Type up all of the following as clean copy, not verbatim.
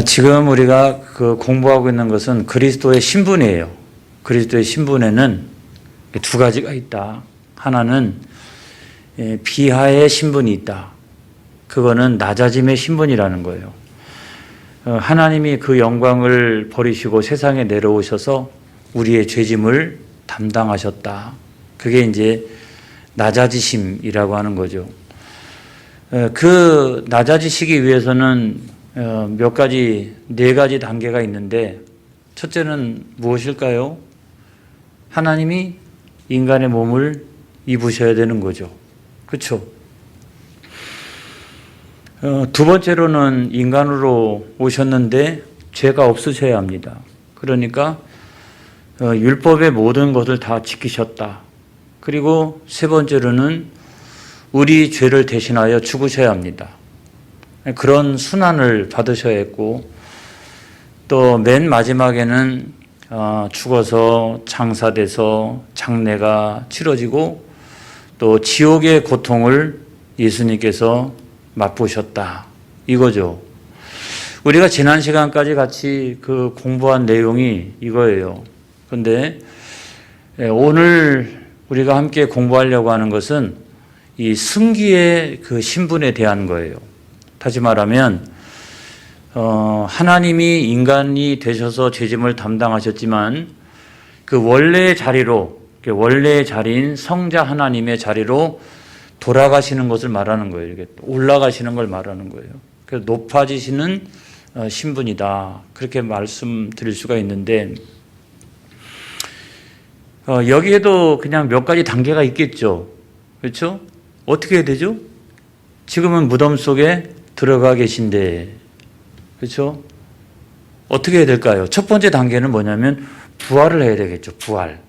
지금 우리가 공부하고 있는 것은 그리스도의 신분이에요. 그리스도의 신분에는 두 가지가 있다. 하나는 비하의 신분이 있다. 그거는 낮아짐의 신분이라는 거예요. 하나님이 그 영광을 버리시고 세상에 내려오셔서 우리의 죄짐을 담당하셨다. 그게 이제 낮아지심이라고 하는 거죠. 그 낮아지시기 위해서는 네 가지 단계가 있는데, 첫째는 무엇일까요? 하나님이 인간의 몸을 입으셔야 되는 거죠. 그렇죠? 두 번째로는 인간으로 오셨는데 죄가 없으셔야 합니다. 그러니까 율법의 모든 것을 다 지키셨다. 그리고 세 번째로는 우리 죄를 대신하여 죽으셔야 합니다. 그런 순환을 받으셔야 했고, 또 맨 마지막에는 죽어서 장사돼서 장례가 치러지고 또 지옥의 고통을 예수님께서 맛보셨다. 이거죠. 우리가 지난 시간까지 같이 공부한 내용이 이거예요. 그런데 오늘 우리가 함께 공부하려고 하는 것은 이 승기의 신분에 대한 거예요. 다시 말하면 하나님이 인간이 되셔서 죄짐을 담당하셨지만 그 원래의 자리로, 원래의 자리인 성자 하나님의 자리로 돌아가시는 것을 말하는 거예요. 이렇게 올라가시는 걸 말하는 거예요. 그래서 높아지시는 신분이다. 그렇게 말씀드릴 수가 있는데, 여기에도 그냥 몇 가지 단계가 있겠죠. 그렇죠? 어떻게 해야 되죠? 지금은 무덤 속에 들어가 계신데, 그렇죠? 어떻게 해야 될까요? 첫 번째 단계는 뭐냐면 부활을 해야 되겠죠. 부활.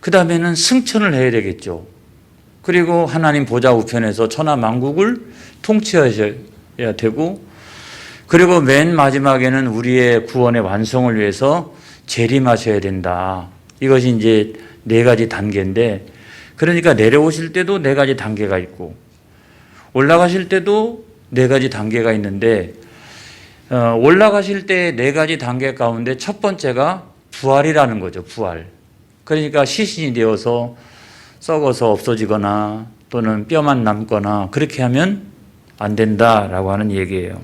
그 다음에는 승천을 해야 되겠죠. 그리고 하나님 보좌 우편에서 천하 만국을 통치하셔야 되고, 그리고 맨 마지막에는 우리의 구원의 완성을 위해서 재림하셔야 된다. 이것이 이제 네 가지 단계인데, 그러니까 내려오실 때도 네 가지 단계가 있고 올라가실 때도 네 가지 단계가 있는데, 올라가실 때 네 가지 단계 가운데 첫 번째가 부활이라는 거죠. 부활. 그러니까 시신이 되어서 썩어서 없어지거나 또는 뼈만 남거나 그렇게 하면 안 된다라고 하는 얘기예요.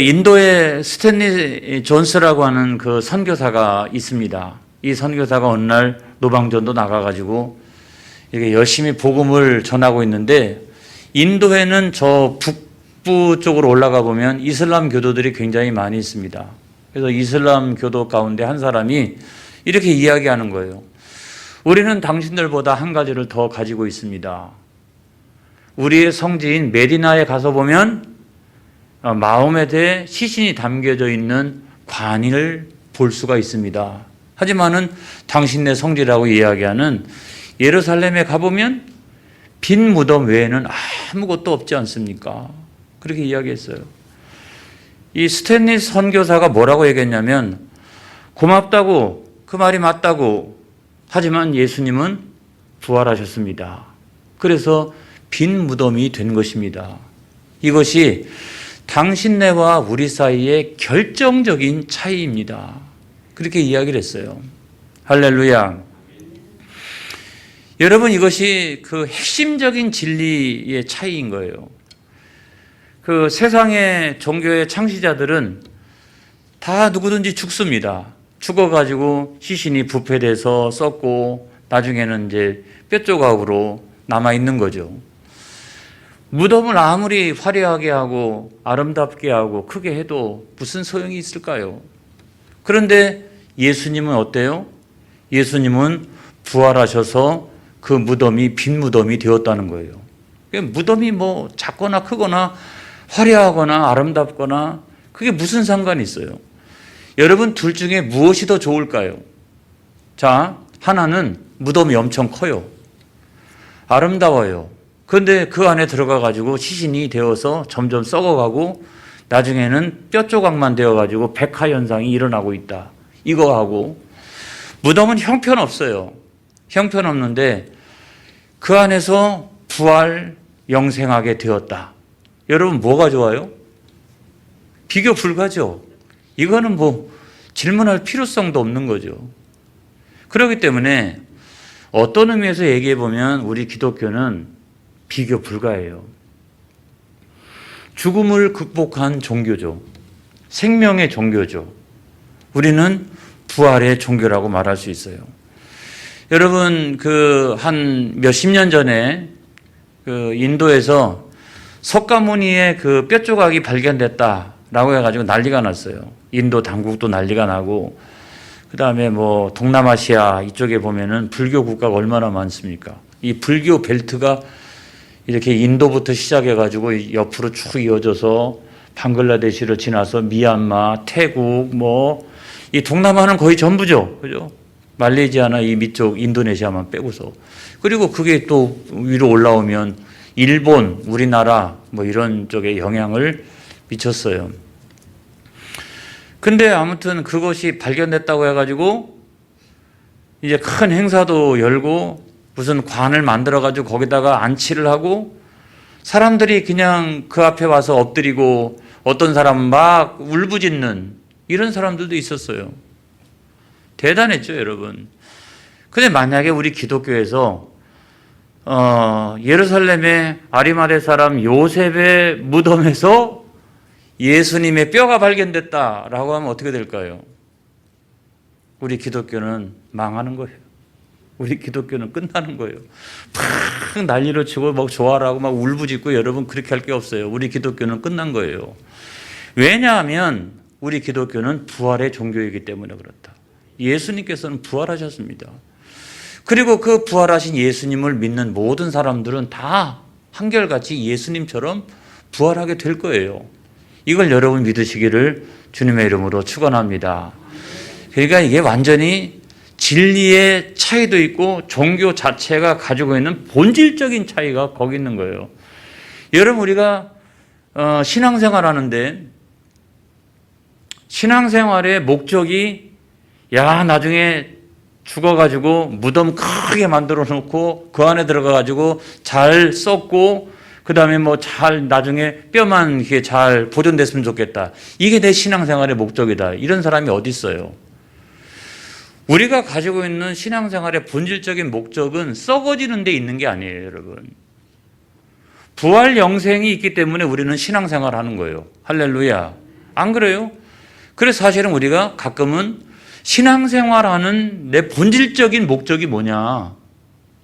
인도의 스탠리 존스라고 하는 선교사가 있습니다. 이 선교사가 어느 날 노방전도 나가가지고 이렇게 열심히 복음을 전하고 있는데, 인도에는 저 북부 쪽으로 올라가 보면 이슬람 교도들이 굉장히 많이 있습니다. 그래서 이슬람 교도 가운데 한 사람이 이렇게 이야기하는 거예요. 우리는 당신들보다 한 가지를 더 가지고 있습니다. 우리의 성지인 메디나에 가서 보면 마호메트의 시신이 담겨져 있는 관을 볼 수가 있습니다. 하지만은 당신네 성지라고 이야기하는 예루살렘에 가보면 빈 무덤 외에는 아무것도 없지 않습니까? 그렇게 이야기했어요. 이 스탠리 선교사가 뭐라고 얘기했냐면, 고맙다고, 그 말이 맞다고, 하지만 예수님은 부활하셨습니다. 그래서 빈 무덤이 된 것입니다. 이것이 당신네와 우리 사이의 결정적인 차이입니다. 그렇게 이야기를 했어요. 할렐루야. 여러분, 이것이 핵심적인 진리의 차이인 거예요. 세상의 종교의 창시자들은 다 누구든지 죽습니다. 죽어가지고 시신이 부패돼서 썩고 나중에는 이제 뼈조각으로 남아있는 거죠. 무덤을 아무리 화려하게 하고 아름답게 하고 크게 해도 무슨 소용이 있을까요? 그런데 예수님은 어때요? 예수님은 부활하셔서 그 무덤이 빈 무덤이 되었다는 거예요. 무덤이 뭐 작거나 크거나 화려하거나 아름답거나 그게 무슨 상관이 있어요? 여러분, 둘 중에 무엇이 더 좋을까요? 자, 하나는 무덤이 엄청 커요. 아름다워요. 그런데 그 안에 들어가가지고 시신이 되어서 점점 썩어가고 나중에는 뼈 조각만 되어가지고 백화 현상이 일어나고 있다. 이거하고, 무덤은 형편없어요. 형편없는데 그 안에서 부활 영생하게 되었다. 여러분, 뭐가 좋아요? 비교 불가죠. 이거는 뭐 질문할 필요성도 없는 거죠. 그렇기 때문에 어떤 의미에서 얘기해 보면 우리 기독교는 비교 불가해요. 죽음을 극복한 종교죠. 생명의 종교죠. 우리는 부활의 종교라고 말할 수 있어요. 여러분, 한 몇십 년 전에 인도에서 석가모니의 뼈 조각이 발견됐다라고 해가지고 난리가 났어요. 인도 당국도 난리가 나고, 그 다음에 뭐 동남아시아 이쪽에 보면은 불교 국가가 얼마나 많습니까? 이 불교 벨트가 이렇게 인도부터 시작해가지고 옆으로 쭉 이어져서 방글라데시를 지나서 미얀마, 태국, 이 동남아는 거의 전부죠. 그죠? 말레이시아나 이 밑쪽 인도네시아만 빼고서. 그리고 그게 또 위로 올라오면 일본, 우리나라 이런 쪽에 영향을 미쳤어요. 근데 아무튼 그것이 발견됐다고 해가지고 이제 큰 행사도 열고 무슨 관을 만들어가지고 거기다가 안치를 하고 사람들이 그냥 그 앞에 와서 엎드리고 어떤 사람은 막 울부짖는 이런 사람들도 있었어요. 대단했죠, 여러분. 근데 만약에 우리 기독교에서 예루살렘의 아리마대 사람 요셉의 무덤에서 예수님의 뼈가 발견됐다라고 하면 어떻게 될까요? 우리 기독교는 망하는 거예요. 우리 기독교는 끝나는 거예요. 막 난리를 치고 막 좋아라고 막 울부짖고 여러분 그렇게 할 게 없어요. 우리 기독교는 끝난 거예요. 왜냐하면 우리 기독교는 부활의 종교이기 때문에 그렇다. 예수님께서는 부활하셨습니다. 그리고 그 부활하신 예수님을 믿는 모든 사람들은 다 한결같이 예수님처럼 부활하게 될 거예요. 이걸 여러분 믿으시기를 주님의 이름으로 축원합니다. 그러니까 이게 완전히 진리의 차이도 있고 종교 자체가 가지고 있는 본질적인 차이가 거기 있는 거예요. 여러분 우리가 신앙생활 하는데 신앙생활의 목적이 나중에 죽어가지고 무덤 크게 만들어 놓고 그 안에 들어가가지고 잘 썩고 그 다음에 잘 나중에 뼈만 이렇게 잘 보존됐으면 좋겠다. 이게 내 신앙생활의 목적이다. 이런 사람이 어디 있어요? 우리가 가지고 있는 신앙생활의 본질적인 목적은 썩어지는 데 있는 게 아니에요, 여러분. 부활 영생이 있기 때문에 우리는 신앙생활 하는 거예요. 할렐루야. 안 그래요? 그래서 사실은 우리가 가끔은 신앙생활하는 내 본질적인 목적이 뭐냐?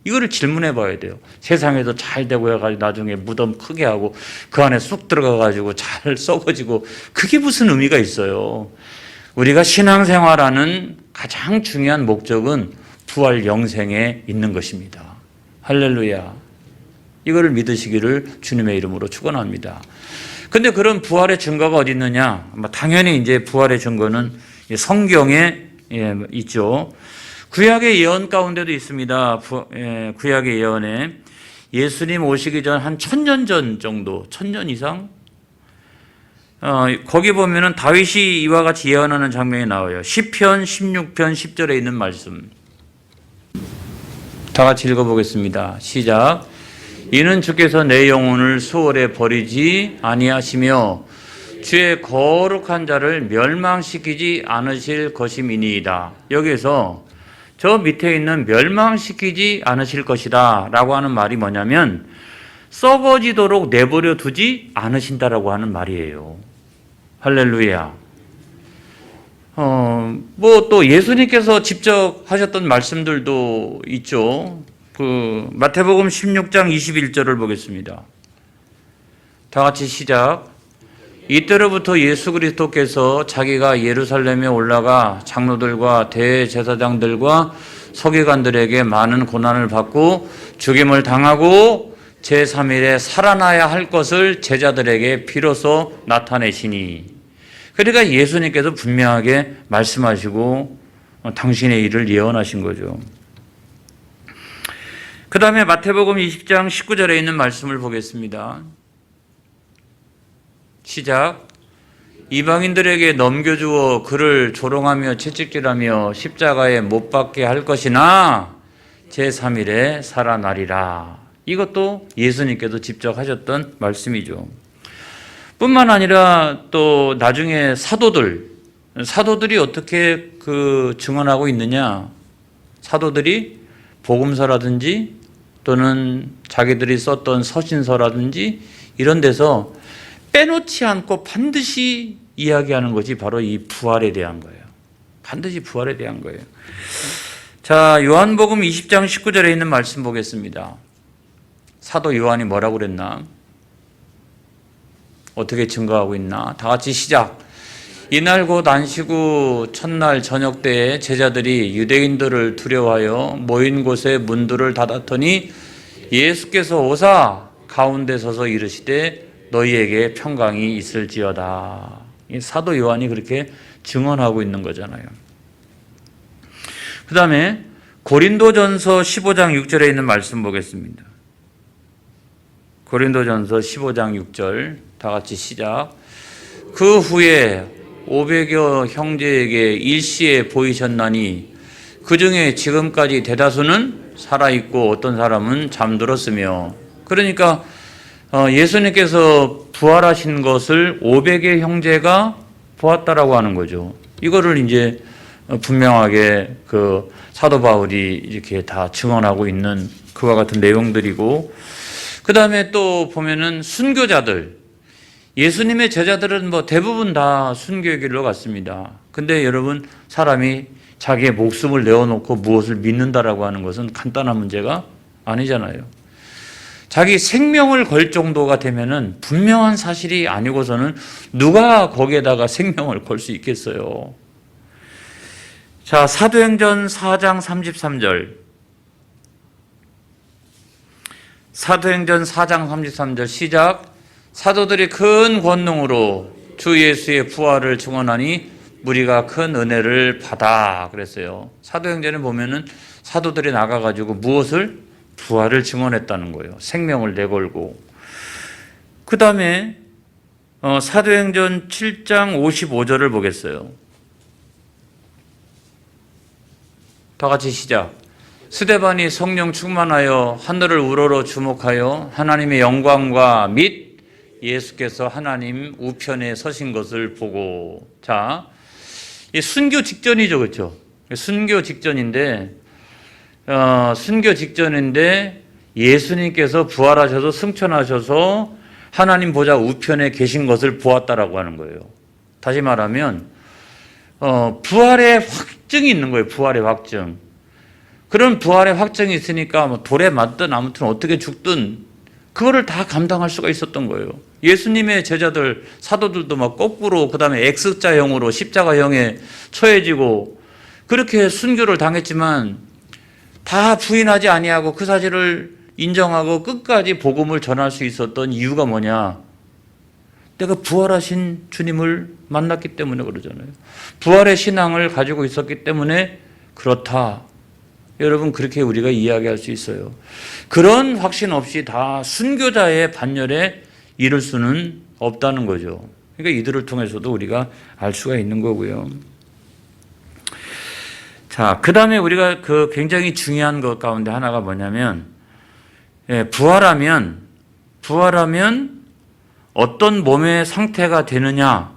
이거를 질문해 봐야 돼요. 세상에도 잘 되고 해가지고 나중에 무덤 크게 하고 그 안에 쑥 들어가가지고 잘 썩어지고 그게 무슨 의미가 있어요? 우리가 신앙생활하는 가장 중요한 목적은 부활 영생에 있는 것입니다. 할렐루야. 이거를 믿으시기를 주님의 이름으로 축원합니다. 근데 그런 부활의 증거가 어디 있느냐? 당연히 이제 부활의 증거는 성경에 있죠. 구약의 예언 가운데도 있습니다. 구약의 예언에 예수님 오시기 전 한 1000년 전 정도, 1000년 이상 거기 보면은 다윗이 이와 같이 예언하는 장면이 나와요. 시편 16편 10절에 있는 말씀. 다 같이 읽어보겠습니다. 시작. 이는 주께서 내 영혼을 수월에 버리지 아니하시며 주의 거룩한 자를 멸망시키지 않으실 것임이니이다. 여기서 저 밑에 있는 멸망시키지 않으실 것이다 라고 하는 말이 뭐냐면 썩어지도록 내버려 두지 않으신다라고 하는 말이에요. 할렐루야. 또 예수님께서 직접 하셨던 말씀들도 있죠. 마태복음 16장 21절을 보겠습니다. 다 같이 시작. 이때로부터 예수 그리스도께서 자기가 예루살렘에 올라가 장로들과 대제사장들과 서기관들에게 많은 고난을 받고 죽임을 당하고 제3일에 살아나야 할 것을 제자들에게 비로소 나타내시니. 그러니까 예수님께서 분명하게 말씀하시고 당신의 일을 예언하신 거죠. 그 다음에 마태복음 20장 19절에 있는 말씀을 보겠습니다. 시작. 이방인들에게 넘겨주어 그를 조롱하며 채찍질하며 십자가에 못 박게 할 것이나 제3일에 살아나리라. 이것도 예수님께서 직접 하셨던 말씀이죠. 뿐만 아니라 또 나중에 사도들이 어떻게 그 증언하고 있느냐. 사도들이 복음서라든지 또는 자기들이 썼던 서신서라든지 이런 데서 빼놓지 않고 반드시 이야기하는 것이 바로 이 부활에 대한 거예요. 반드시 부활에 대한 거예요. 자, 요한복음 20장 19절에 있는 말씀 보겠습니다. 사도 요한이 뭐라고 그랬나? 어떻게 증거하고 있나? 다 같이 시작. 이날 곧 안식 후 첫날 저녁 때에 제자들이 유대인들을 두려워하여 모인 곳에 문들을 닫았더니 예수께서 오사 가운데 서서 이르시되 너희에게 평강이 있을지어다. 이 사도 요한이 그렇게 증언하고 있는 거잖아요. 그 다음에 고린도전서 15장 6절에 있는 말씀 보겠습니다. 고린도전서 15장 6절 다 같이 시작. 그 후에 500여 형제에게 일시에 보이셨나니 그 중에 지금까지 대다수는 살아있고 어떤 사람은 잠들었으며, 그러니까 예수님께서 부활하신 것을 500의 형제가 보았다라고 하는 거죠. 이거를 이제 분명하게 그 사도 바울이 이렇게 다 증언하고 있는 그와 같은 내용들이고, 그 다음에 또 보면은 순교자들, 예수님의 제자들은 뭐 대부분 다 순교의 길로 갔습니다. 근데 여러분, 사람이 자기의 목숨을 내어놓고 무엇을 믿는다라고 하는 것은 간단한 문제가 아니잖아요. 자기 생명을 걸 정도가 되면은 분명한 사실이 아니고서는 누가 거기에다가 생명을 걸 수 있겠어요. 자, 사도행전 4장 33절. 사도행전 4장 33절 시작. 사도들이 큰 권능으로 주 예수의 부활을 증언하니 무리가 큰 은혜를 받아 그랬어요. 사도행전에 보면은 사도들이 나가가지고 무엇을? 부활을 증언했다는 거예요. 생명을 내걸고. 그 다음에 사도행전 7장 55절을 보겠어요. 다 같이 시작. 스데반이 성령 충만하여 하늘을 우러러 주목하여 하나님의 영광과 및 예수께서 하나님 우편에 서신 것을 보고. 자, 이 순교 직전이죠, 그렇죠? 순교 직전인데 예수님께서 부활하셔서 승천하셔서 하나님 보좌 우편에 계신 것을 보았다라고 하는 거예요. 다시 말하면 부활의 확증이 있는 거예요. 부활의 확증. 그런 부활의 확증이 있으니까 뭐 돌에 맞든 아무튼 어떻게 죽든 그거를 다 감당할 수가 있었던 거예요. 예수님의 제자들, 사도들도 막 거꾸로 그다음에 X자형으로 십자가형에 처해지고 그렇게 순교를 당했지만 다 부인하지 아니하고 그 사실을 인정하고 끝까지 복음을 전할 수 있었던 이유가 뭐냐? 내가 부활하신 주님을 만났기 때문에 그러잖아요. 부활의 신앙을 가지고 있었기 때문에 그렇다. 여러분, 그렇게 우리가 이야기할 수 있어요. 그런 확신 없이 다 순교자의 반열에 이를 수는 없다는 거죠. 그러니까 이들을 통해서도 우리가 알 수가 있는 거고요. 자, 그 다음에 우리가 그 굉장히 중요한 것 가운데 하나가 뭐냐면, 부활하면 어떤 몸의 상태가 되느냐,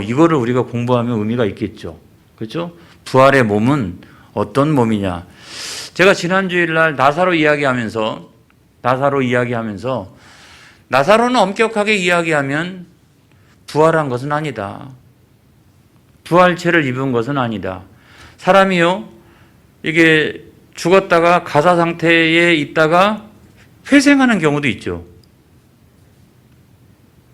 이거를 우리가 공부하면 의미가 있겠죠. 그렇죠? 부활의 몸은 어떤 몸이냐. 제가 지난 주일날 나사로 이야기하면서 나사로는 엄격하게 이야기하면 부활한 것은 아니다. 부활체를 입은 것은 아니다. 사람이요, 이게 죽었다가 가사 상태에 있다가 회생하는 경우도 있죠.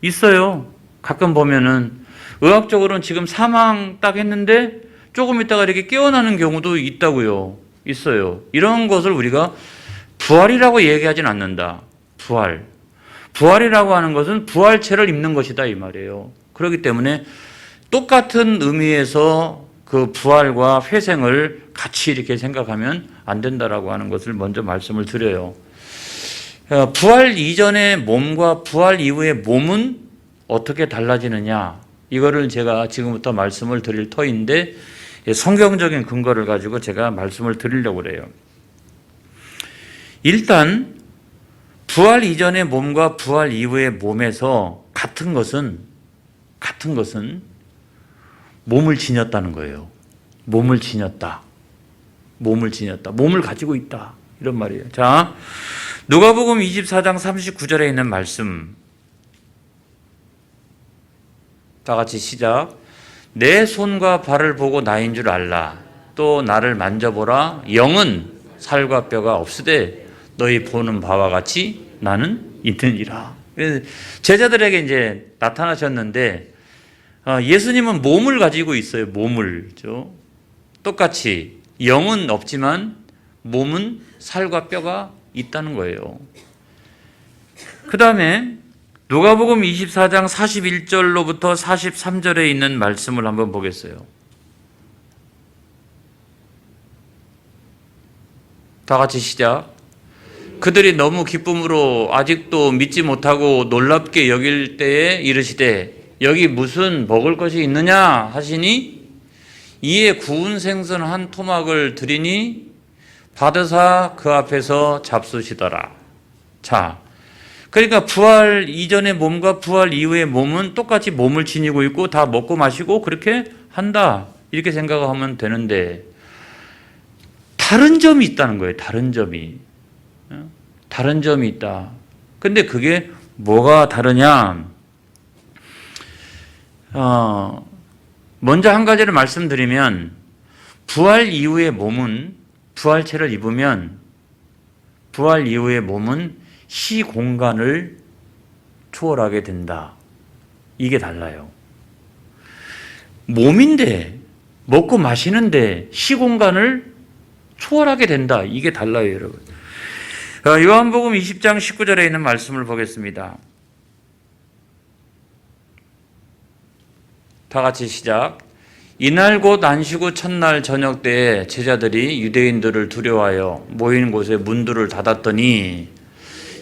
있어요. 가끔 보면은 의학적으로는 지금 사망 딱 했는데 조금 있다가 이렇게 깨어나는 경우도 있다고요. 있어요. 이런 것을 우리가 부활이라고 얘기하진 않는다. 부활이라고 하는 것은 부활체를 입는 것이다 이 말이에요. 그렇기 때문에 똑같은 의미에서 그 부활과 회생을 같이 이렇게 생각하면 안 된다라고 하는 것을 먼저 말씀을 드려요. 부활 이전의 몸과 부활 이후의 몸은 어떻게 달라지느냐, 이거를 제가 지금부터 말씀을 드릴 터인데 성경적인 근거를 가지고 제가 말씀을 드리려고 그래요. 일단 부활 이전의 몸과 부활 이후의 몸에서 같은 것은 몸을 지녔다는 거예요. 몸을 지녔다. 몸을 가지고 있다. 이런 말이에요. 자, 누가복음 24장 39절에 있는 말씀. 다 같이 시작. 내 손과 발을 보고 나인 줄 알라. 또 나를 만져보라. 영은 살과 뼈가 없으되 너희 보는 바와 같이 나는 있느니라. 제자들에게 이제 나타나셨는데 예수님은 몸을 가지고 있어요. 몸을. 똑같이 영은 없지만 몸은 살과 뼈가 있다는 거예요. 그 다음에 누가복음 24장 41절로부터 43절에 있는 말씀을 한번 보겠어요. 다 같이 시작. 그들이 너무 기쁨으로 아직도 믿지 못하고 놀랍게 여길 때에 이르시되 여기 무슨 먹을 것이 있느냐 하시니 이에 구운 생선 한 토막을 드리니 받으사 그 앞에서 잡수시더라. 자, 그러니까 부활 이전의 몸과 부활 이후의 몸은 똑같이 몸을 지니고 있고 다 먹고 마시고 그렇게 한다. 이렇게 생각하면 되는데 다른 점이 있다는 거예요. 다른 점이 있다. 근데 그게 뭐가 다르냐? 먼저 한 가지를 말씀드리면 부활 이후의 몸은 부활체를 입으면 부활 이후의 몸은 시공간을 초월하게 된다. 이게 달라요. 몸인데 먹고 마시는데 시공간을 초월하게 된다. 이게 달라요, 여러분. 요한복음 20장 19절에 있는 말씀을 보겠습니다. 다 같이 시작. 이날 곧 안식 후 첫날 저녁 때에 제자들이 유대인들을 두려워하여 모인 곳에 문들을 닫았더니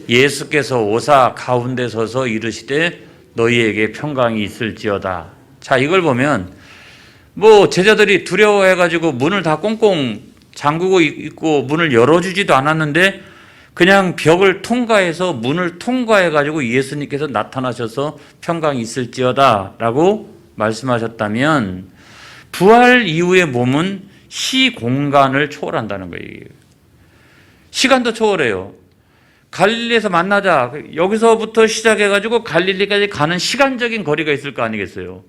예수께서 오사 가운데 서서 이르시되 너희에게 평강이 있을지어다. 자, 이걸 보면 제자들이 두려워해가지고 문을 다 꽁꽁 잠그고 있고 문을 열어주지도 않았는데 그냥 벽을 통과해서 문을 통과해가지고 예수님께서 나타나셔서 평강이 있을지어다 라고 말씀하셨다면 부활 이후의 몸은 시공간을 초월한다는 거예요. 시간도 초월해요. 갈릴리에서 만나자. 여기서부터 시작해가지고 갈릴리까지 가는 시간적인 거리가 있을 거 아니겠어요.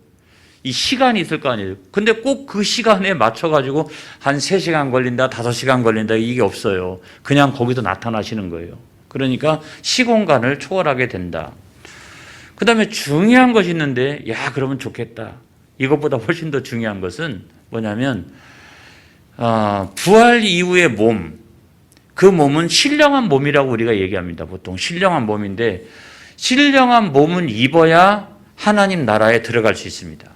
이 시간이 있을 거 아니에요. 근데 꼭 그 시간에 맞춰가지고 한 3시간 걸린다, 5시간 걸린다 이게 없어요. 그냥 거기서 나타나시는 거예요. 그러니까 시공간을 초월하게 된다. 그 다음에 중요한 것이 있는데 그러면 좋겠다. 이것보다 훨씬 더 중요한 것은 뭐냐면 부활 이후의 몸, 그 몸은 신령한 몸이라고 우리가 얘기합니다. 보통 신령한 몸인데 신령한 몸은 입어야 하나님 나라에 들어갈 수 있습니다.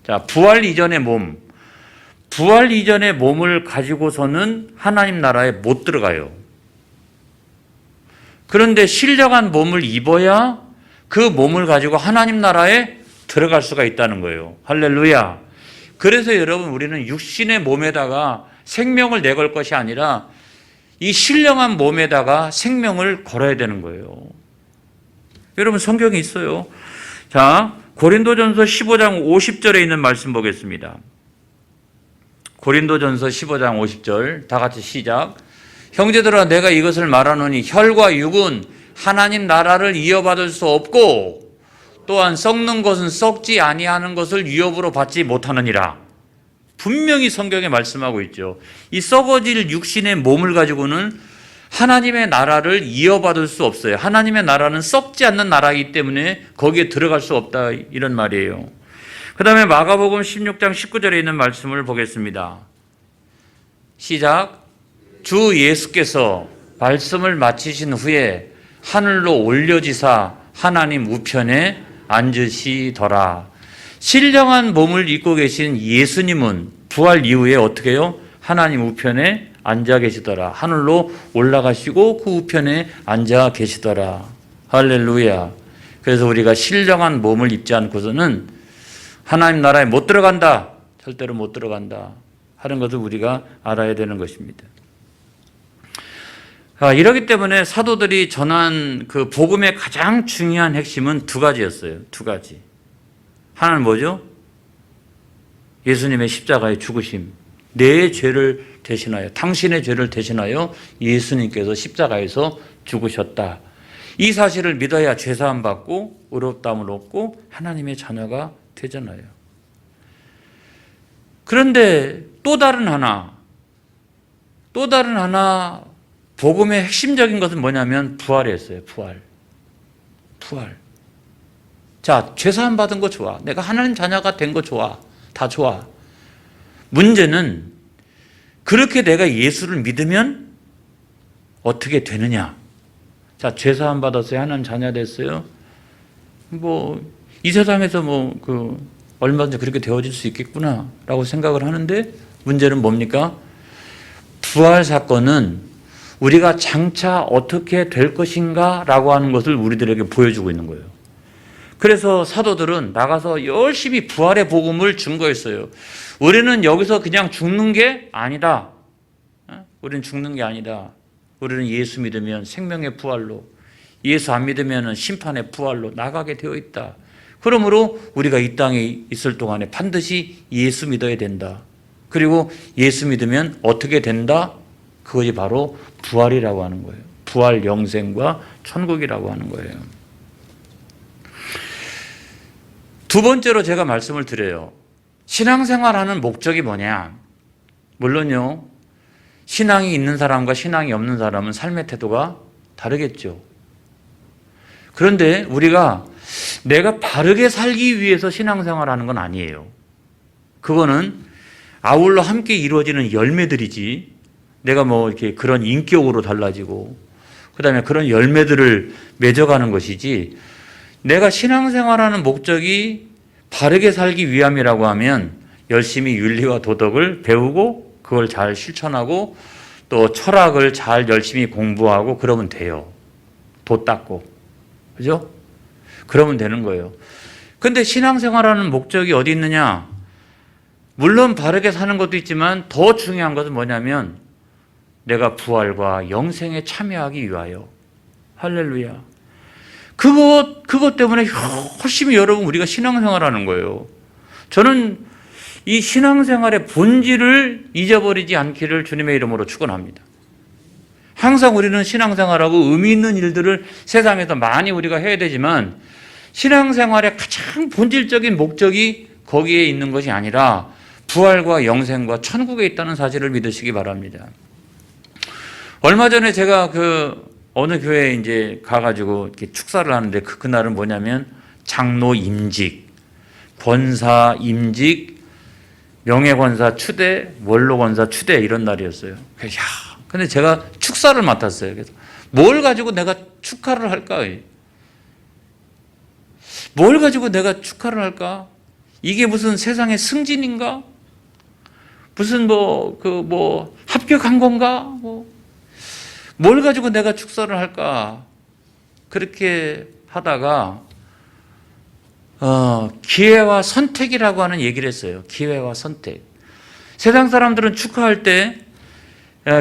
자, 부활 이전의 몸을 가지고서는 하나님 나라에 못 들어가요. 그런데 신령한 몸을 입어야 그 몸을 가지고 하나님 나라에 들어갈 수가 있다는 거예요. 할렐루야. 그래서 여러분 우리는 육신의 몸에다가 생명을 내걸 것이 아니라 이 신령한 몸에다가 생명을 걸어야 되는 거예요. 여러분 성경에 있어요. 자, 고린도전서 15장 50절에 있는 말씀 보겠습니다. 고린도전서 15장 50절 다 같이 시작. 형제들아 내가 이것을 말하노니 혈과 육은 하나님 나라를 이어받을 수 없고 또한 썩는 것은 썩지 아니하는 것을 위협으로 받지 못하느니라. 분명히 성경에 말씀하고 있죠. 이 썩어질 육신의 몸을 가지고는 하나님의 나라를 이어받을 수 없어요. 하나님의 나라는 썩지 않는 나라이기 때문에 거기에 들어갈 수 없다 이런 말이에요. 그 다음에 마가복음 16장 19절에 있는 말씀을 보겠습니다. 시작. 주 예수께서 말씀을 마치신 후에 하늘로 올려지사 하나님 우편에 앉으시더라. 신령한 몸을 입고 계신 예수님은 부활 이후에 어떻게 해요? 하나님 우편에 앉아 계시더라. 하늘로 올라가시고 그 우편에 앉아 계시더라. 할렐루야. 그래서 우리가 신령한 몸을 입지 않고서는 하나님 나라에 못 들어간다. 절대로 못 들어간다. 하는 것을 우리가 알아야 되는 것입니다. 이러기 때문에 사도들이 전한 그 복음의 가장 중요한 핵심은 두 가지였어요. 두 가지. 하나는 뭐죠? 예수님의 십자가의 죽으심. 내 죄를 대신하여, 당신의 죄를 대신하여 예수님께서 십자가에서 죽으셨다. 이 사실을 믿어야 죄사함 받고 의롭다함을 얻고 하나님의 자녀가 되잖아요. 그런데 또 다른 하나 복음의 핵심적인 것은 뭐냐면 부활이었어요. 부활. 자, 죄사함 받은 거 좋아. 내가 하나님 자녀가 된 거 좋아. 다 좋아. 문제는 그렇게 내가 예수를 믿으면 어떻게 되느냐. 자, 죄사함 받았어요. 하나님 자녀 됐어요. 이 세상에서 얼마든지 그렇게 되어질 수 있겠구나라고 생각을 하는데 문제는 뭡니까? 부활 사건은 우리가 장차 어떻게 될 것인가라고 하는 것을 우리들에게 보여주고 있는 거예요. 그래서 사도들은 나가서 열심히 부활의 복음을 증거했어요. 우리는 여기서 그냥 죽는 게 아니다. 우리는 죽는 게 아니다. 우리는 예수 믿으면 생명의 부활로, 예수 안 믿으면 심판의 부활로 나가게 되어 있다. 그러므로 우리가 이 땅에 있을 동안에 반드시 예수 믿어야 된다. 그리고 예수 믿으면 어떻게 된다? 그것이 바로 부활이라고 하는 거예요. 부활 영생과 천국이라고 하는 거예요. 두 번째로 제가 말씀을 드려요. 신앙생활하는 목적이 뭐냐? 물론요, 신앙이 있는 사람과 신앙이 없는 사람은 삶의 태도가 다르겠죠. 그런데 우리가 내가 바르게 살기 위해서 신앙생활하는 건 아니에요. 그거는 아울러 함께 이루어지는 열매들이지, 내가 이렇게 그런 인격으로 달라지고 그 다음에 그런 열매들을 맺어가는 것이지, 내가 신앙생활하는 목적이 바르게 살기 위함이라고 하면 열심히 윤리와 도덕을 배우고 그걸 잘 실천하고 또 철학을 잘 열심히 공부하고 그러면 돼요. 도 닦고. 그죠? 그러면 되는 거예요. 근데 신앙생활하는 목적이 어디 있느냐? 물론 바르게 사는 것도 있지만 더 중요한 것은 뭐냐면 내가 부활과 영생에 참여하기 위하여. 할렐루야. 그것 때문에 열심히 여러분 우리가 신앙생활하는 거예요. 저는 이 신앙생활의 본질을 잊어버리지 않기를 주님의 이름으로 축원합니다. 항상 우리는 신앙생활하고 의미 있는 일들을 세상에서 많이 우리가 해야 되지만 신앙생활의 가장 본질적인 목적이 거기에 있는 것이 아니라 부활과 영생과 천국에 있다는 사실을 믿으시기 바랍니다. 얼마 전에 제가 어느 교회에 이제 가가지고 이렇게 축사를 하는데 그날은 뭐냐면 장로 임직, 권사 임직, 명예권사 추대, 원로권사 추대 이런 날이었어요. 그래서 근데 제가 축사를 맡았어요. 그래서 뭘 가지고 내가 축하를 할까? 뭘 가지고 내가 축하를 할까? 이게 무슨 세상의 승진인가? 무슨 합격한 건가? 뭘 가지고 내가 축사를 할까? 그렇게 하다가 기회와 선택이라고 하는 얘기를 했어요. 기회와 선택. 세상 사람들은 축하할 때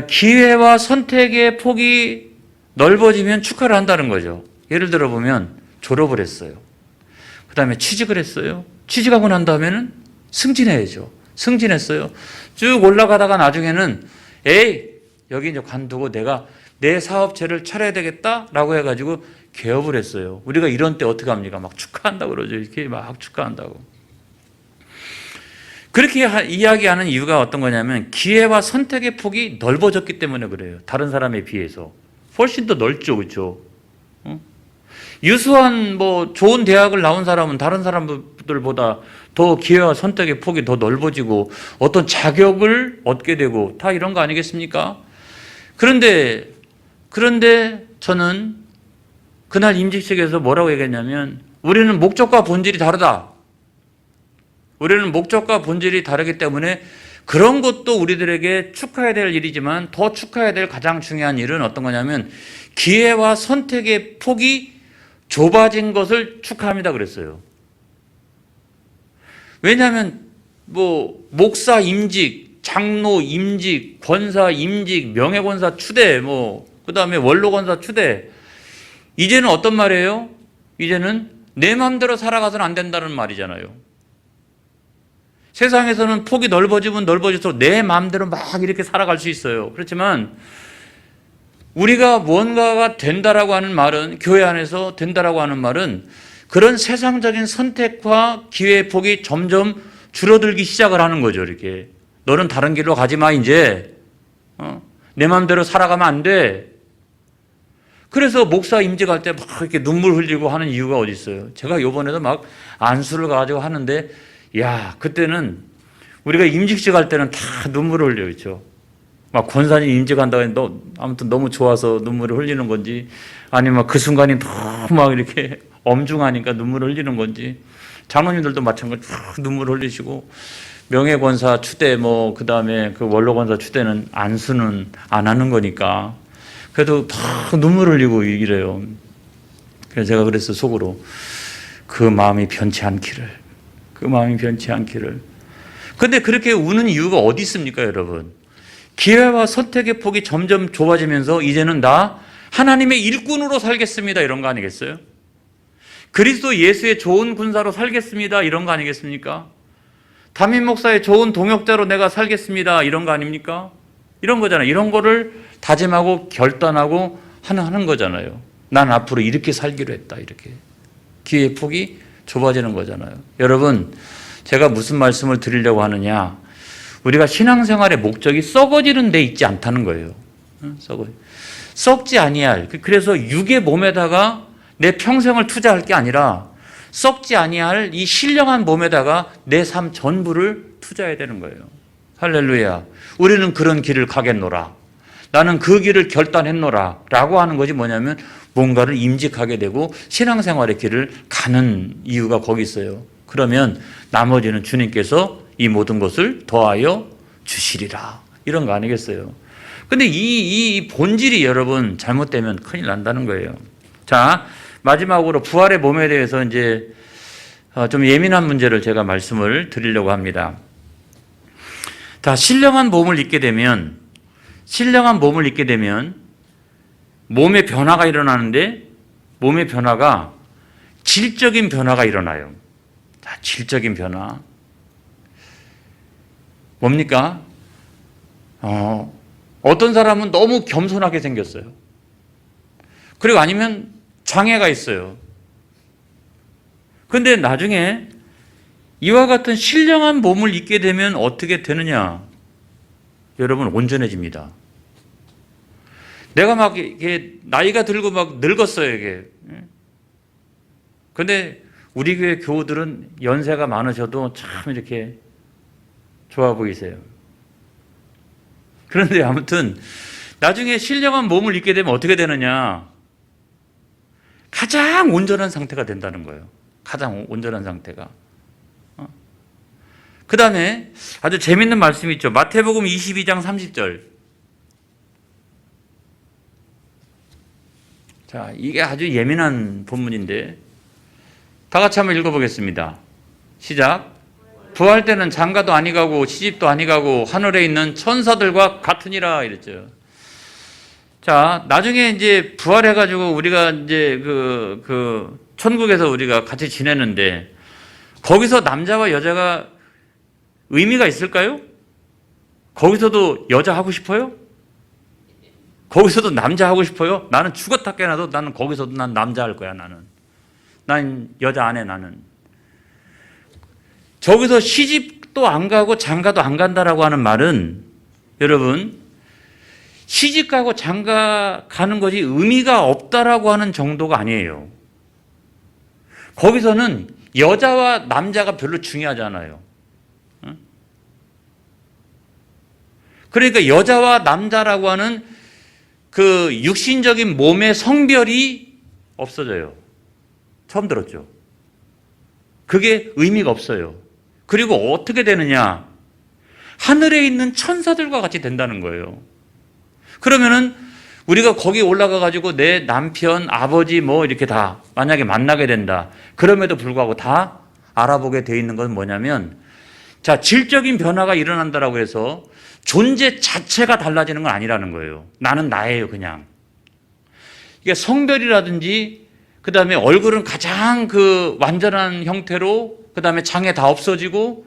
기회와 선택의 폭이 넓어지면 축하를 한다는 거죠. 예를 들어 보면 졸업을 했어요. 그 다음에 취직을 했어요. 취직하고 난 다음에는 승진해야죠. 승진했어요. 쭉 올라가다가 나중에는 여기 이제 관두고 내가 내 사업체를 차려야 되겠다라고 해가지고 개업을 했어요. 우리가 이런 때 어떻게 합니까? 막 축하한다고 그러죠. 이렇게 막 축하한다고. 그렇게 이야기하는 이유가 어떤 거냐면 기회와 선택의 폭이 넓어졌기 때문에 그래요. 다른 사람에 비해서. 훨씬 더 넓죠. 그렇죠? 유수한 좋은 대학을 나온 사람은 다른 사람들보다 더 기회와 선택의 폭이 더 넓어지고 어떤 자격을 얻게 되고 다 이런 거 아니겠습니까? 그런데 저는 그날 임직식에서 뭐라고 얘기했냐면 우리는 목적과 본질이 다르다. 우리는 목적과 본질이 다르기 때문에 그런 것도 우리들에게 축하해야 될 일이지만 더 축하해야 될 가장 중요한 일은 어떤 거냐면 기회와 선택의 폭이 좁아진 것을 축하합니다 그랬어요. 왜냐하면 목사 임직, 장로 임직, 권사 임직, 명예권사 추대, 그 다음에 원로건사 추대. 이제는 어떤 말이에요? 이제는 내 마음대로 살아가서는 안 된다는 말이잖아요. 세상에서는 폭이 넓어지면 넓어질수록 내 마음대로 막 이렇게 살아갈 수 있어요. 그렇지만 우리가 뭔가가 된다라고 하는 말은, 교회 안에서 된다라고 하는 말은 그런 세상적인 선택과 기회의 폭이 점점 줄어들기 시작을 하는 거죠. 이렇게 너는 다른 길로 가지 마. 이제 내 마음대로 살아가면 안 돼. 그래서 목사 임직할 때 막 이렇게 눈물 흘리고 하는 이유가 어디 있어요? 제가 이번에도 막 안수를 가지고 하는데, 야, 그때는 우리가 임직식 할 때는 다 눈물을 흘려요. 그렇죠? 막 권사님 임직한다고 했는데 아무튼 너무 좋아서 눈물을 흘리는 건지, 아니면 그 순간이 너무 막 이렇게 엄중하니까 눈물을 흘리는 건지, 장로님들도 마찬가지로 눈물을 흘리시고, 명예권사 추대 그 다음에 그 원로권사 추대는 안수는 안 하는 거니까 그래도 막 눈물을 흘리고 이래요. 그래서 제가 그랬어요, 속으로. 그 마음이 변치 않기를. 그 마음이 변치 않기를. 근데 그렇게 우는 이유가 어디 있습니까, 여러분? 기회와 선택의 폭이 점점 좁아지면서 이제는 나 하나님의 일꾼으로 살겠습니다, 이런 거 아니겠어요? 그리스도 예수의 좋은 군사로 살겠습니다, 이런 거 아니겠습니까? 담임 목사의 좋은 동역자로 내가 살겠습니다, 이런 거 아닙니까? 이런 거잖아요. 이런 거를 다짐하고 결단하고 하는 거잖아요. 난 앞으로 이렇게 살기로 했다, 이렇게. 기회의 폭이 좁아지는 거잖아요. 여러분, 제가 무슨 말씀을 드리려고 하느냐, 우리가 신앙생활의 목적이 썩어지는 데 있지 않다는 거예요. 썩지 아니할, 그래서 육의 몸에다가 내 평생을 투자할 게 아니라 썩지 아니할 이 신령한 몸에다가 내 삶 전부를 투자해야 되는 거예요. 할렐루야. 우리는 그런 길을 가겠노라. 나는 그 길을 결단했노라 라고 하는 것이 뭐냐면 뭔가를 임직하게 되고 신앙생활의 길을 가는 이유가 거기 있어요. 그러면 나머지는 주님께서 이 모든 것을 더하여 주시리라, 이런 거 아니겠어요? 근데 이 본질이 여러분 잘못되면 큰일 난다는 거예요. 자, 마지막으로 부활의 몸에 대해서 이제 좀 예민한 문제를 제가 말씀을 드리려고 합니다. 자, 신령한 몸을 입게 되면 몸의 변화가 일어나는데, 몸의 변화가 질적인 변화가 일어나요. 자, 질적인 변화. 뭡니까? 어떤 사람은 너무 겸손하게 생겼어요. 그리고 아니면 장애가 있어요. 그런데 나중에 이와 같은 신령한 몸을 입게 되면 어떻게 되느냐? 여러분, 온전해집니다. 내가 막 이게 나이가 들고 막 늙었어요, 이게. 근데 우리 교회 교우들은 연세가 많으셔도 참 이렇게 좋아 보이세요. 그런데 아무튼 나중에 신령한 몸을 입게 되면 어떻게 되느냐? 가장 온전한 상태가 된다는 거예요. 가장 온전한 상태가. 그 다음에 아주 재밌는 말씀이 있죠. 마태복음 22장 30절. 자, 이게 아주 예민한 본문인데 다 같이 한번 읽어보겠습니다. 시작. 부활 때는 장가도 아니 가고 시집도 아니 가고 하늘에 있는 천사들과 같으니라, 이랬죠. 자, 나중에 이제 부활해가지고 우리가 이제 천국에서 우리가 같이 지내는데 거기서 남자와 여자가 의미가 있을까요? 거기서도 여자 하고 싶어요? 거기서도 남자 하고 싶어요? 나는 죽었다 깨나도 나는 거기서도 난 남자 할 거야, 나는. 난 여자 안 해, 나는. 저기서 시집도 안 가고 장가도 안 간다라고 하는 말은 여러분, 시집 가고 장가 가는 것이 의미가 없다라고 하는 정도가 아니에요. 거기서는 여자와 남자가 별로 중요하지 않아요. 그러니까 여자와 남자라고 하는 그 육신적인 몸의 성별이 없어져요. 처음 들었죠? 그게 의미가 없어요. 그리고 어떻게 되느냐? 하늘에 있는 천사들과 같이 된다는 거예요. 그러면은 우리가 거기 올라가 가지고 내 남편, 아버지 이렇게 다 만약에 만나게 된다. 그럼에도 불구하고 다 알아보게 돼 있는 건 뭐냐면, 자, 질적인 변화가 일어난다라고 해서 존재 자체가 달라지는 건 아니라는 거예요. 나는 나예요, 그냥. 이게 성별이라든지 그다음에 얼굴은 가장 그 완전한 형태로 그다음에 장애 다 없어지고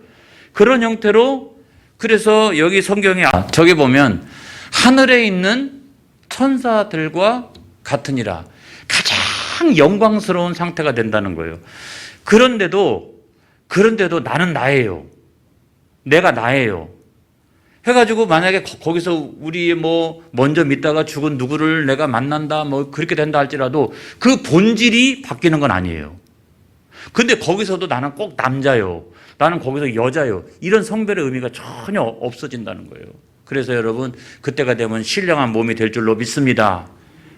그런 형태로 그래서 여기 성경에 저기 보면 하늘에 있는 천사들과 같으니라 가장 영광스러운 상태가 된다는 거예요. 그런데도 나는 나예요. 내가 나예요. 해가지고 만약에 거기서 우리 뭐 먼저 믿다가 죽은 누구를 내가 만난다 뭐 그렇게 된다 할지라도 그 본질이 바뀌는 건 아니에요. 근데 거기서도 나는 꼭 남자요. 나는 거기서 여자요. 이런 성별의 의미가 전혀 없어진다는 거예요. 그래서 여러분 그때가 되면 신령한 몸이 될 줄로 믿습니다.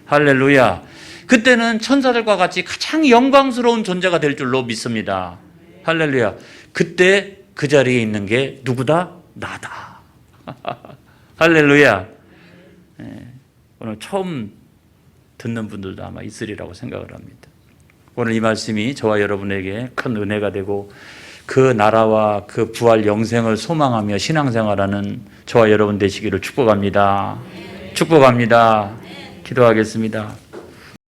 할렐루야. 그때는 천사들과 같이 가장 영광스러운 존재가 될 줄로 믿습니다. 할렐루야. 그때 그 자리에 있는 게 누구다? 나다. 할렐루야. 오늘 처음 듣는 분들도 아마 있으리라고 생각을 합니다. 오늘 이 말씀이 저와 여러분에게 큰 은혜가 되고 그 나라와 그 부활 영생을 소망하며 신앙생활하는 저와 여러분 되시기를 축복합니다. 축복합니다. 기도하겠습니다.